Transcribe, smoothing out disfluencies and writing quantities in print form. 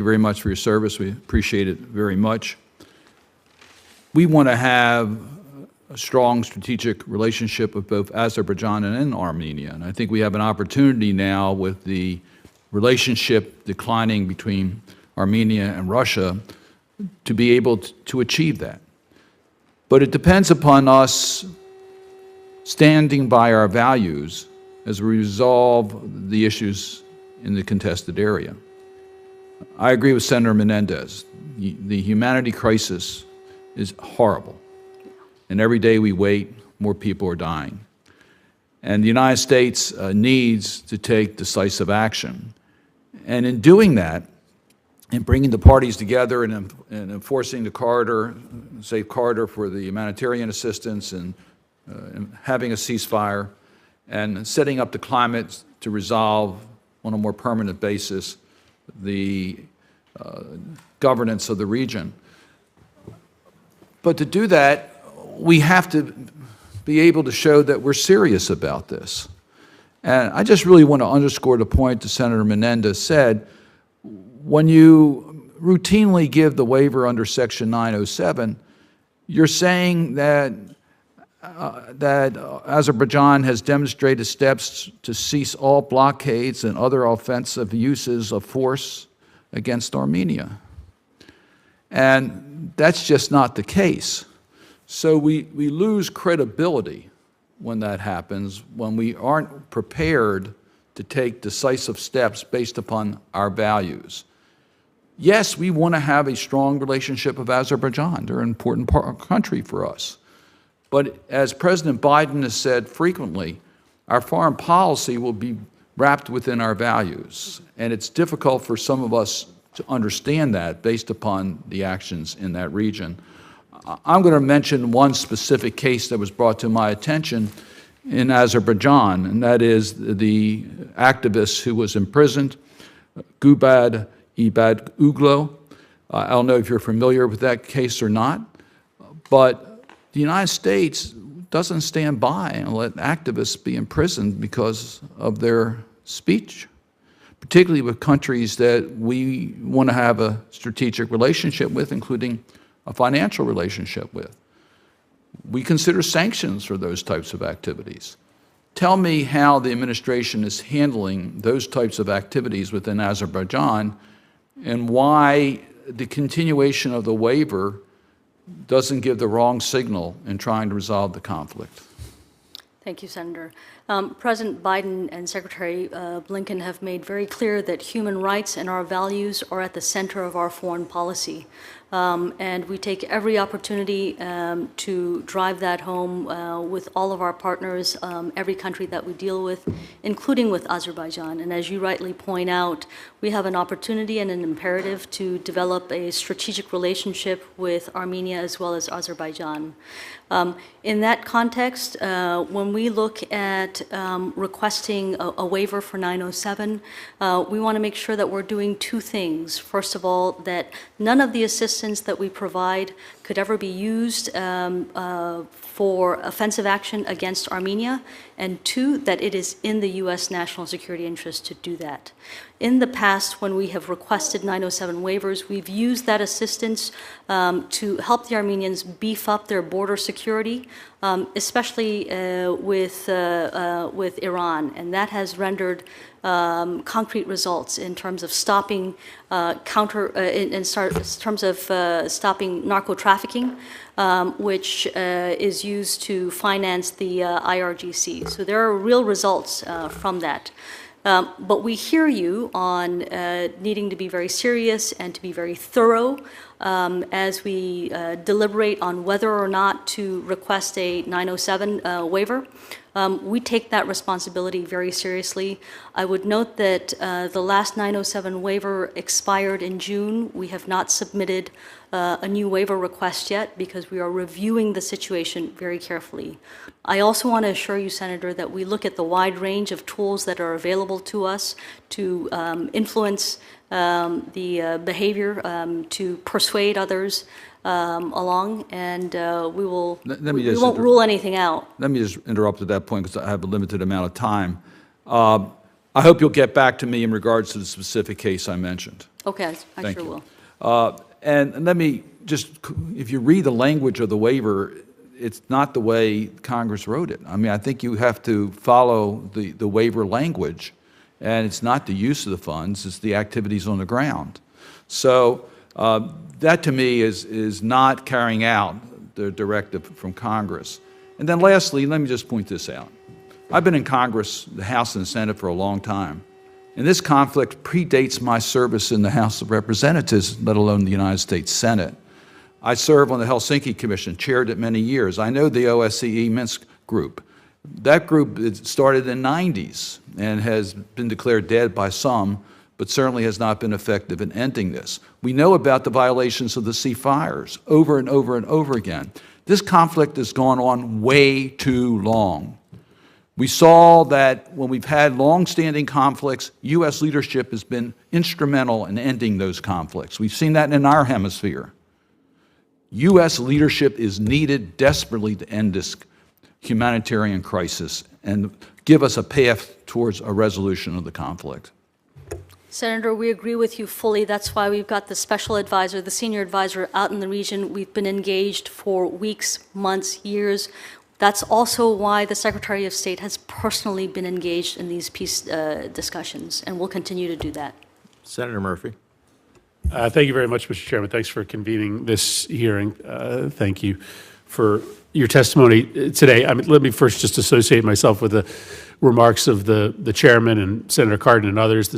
you very much for your service. We appreciate it very much. We want to have a strong strategic relationship with both Azerbaijan and Armenia. And I think we have an opportunity now with the relationship declining between Armenia and Russia to be able to achieve that. But it depends upon us standing by our values as we resolve the issues in the contested area. I agree with Senator Menendez. The humanity crisis is horrible. And every day we wait, more people are dying. And the United States needs to take decisive action. And in doing that, in bringing the parties together and enforcing the corridor, safe corridor for the humanitarian assistance and having a ceasefire and setting up the climate to resolve on a more permanent basis the governance of the region. But to do that, we have to be able to show that we're serious about this. And I just really want to underscore the point that Senator Menendez said. When you routinely give the waiver under Section 907, you're saying that Azerbaijan has demonstrated steps to cease all blockades and other offensive uses of force against Armenia. And that's just not the case. So we lose credibility when that happens, when we aren't prepared to take decisive steps based upon our values. Yes, we want to have a strong relationship with Azerbaijan. They're an important country for us. But as President Biden has said frequently, our foreign policy will be wrapped within our values. And it's difficult for some of us to understand that based upon the actions in that region. I'm going to mention one specific case that was brought to my attention in Azerbaijan, and that is the activist who was imprisoned, Gubad Ibad Uglo. I don't know if you're familiar with that case or not, but the United States doesn't stand by and let activists be imprisoned because of their speech, particularly with countries that we want to have a strategic relationship with, including a financial relationship with. We consider sanctions for those types of activities. Tell me how the administration is handling those types of activities within Azerbaijan and why the continuation of the waiver doesn't give the wrong signal in trying to resolve the conflict. Thank you, Senator. President Biden and Secretary Blinken have made very clear that human rights and our values are at the center of our foreign policy. And we take every opportunity to drive that home with all of our partners, every country that we deal with, including with Azerbaijan. And as you rightly point out, we have an opportunity and an imperative to develop a strategic relationship with Armenia as well as Azerbaijan. In that context, when we look at requesting a waiver for 907, we want to make sure that we're doing two things. First of all, that none of the assistance that we provide could ever be used for offensive action against Armenia, and two, that it is in the U.S. national security interest to do that. In the past, when we have requested 907 waivers, we've used that assistance to help the Armenians beef up their border security, especially with Iran, and that has rendered concrete results in terms of stopping stopping narco trafficking, which is used to finance the IRGC. So there are real results from that. But we hear you on needing to be very serious and to be very thorough as we deliberate on whether or not to request a 907 waiver. We take that responsibility very seriously. I would note that the last 907 waiver expired in June. We have not submitted a new waiver request yet because we are reviewing the situation very carefully. I also want to assure you, Senator, that we look at the wide range of tools that are available to us to influence the behavior, to persuade others along, and we won't rule anything out. Let me just interrupt at that point because I have a limited amount of time. I hope you'll get back to me in regards to the specific case I mentioned. Okay, I Thank sure you. will. And let me just, if you read the language of the waiver, it's not the way Congress wrote it. I mean, I think you have to follow the waiver language, and it's not the use of the funds, it's the activities on the ground. So that to me is not carrying out the directive from Congress. And then lastly, let me just point this out. I've been in Congress, the House and the Senate for a long time, and this conflict predates my service in the House of Representatives, let alone the United States Senate. I serve on the Helsinki Commission, chaired it many years. I know the OSCE Minsk group. That group started in the 90s and has been declared dead by some, but certainly has not been effective in ending this. We know about the violations of the ceasefires over and over and over again. This conflict has gone on way too long. We saw that when we've had long-standing conflicts, U.S. leadership has been instrumental in ending those conflicts. We've seen that in our hemisphere. U.S. leadership is needed desperately to end this humanitarian crisis and give us a path towards a resolution of the conflict. Senator, we agree with you fully. That's why we've got the special advisor, the senior advisor out in the region. We've been engaged for weeks, months, years. That's also why the Secretary of State has personally been engaged in these peace discussions, and will continue to do that. Senator Murphy. Thank you very much, Mr. Chairman. Thanks for convening this hearing. Thank you for your testimony today. I mean, let me first just associate myself with the remarks of the chairman and Senator Cardin and others. The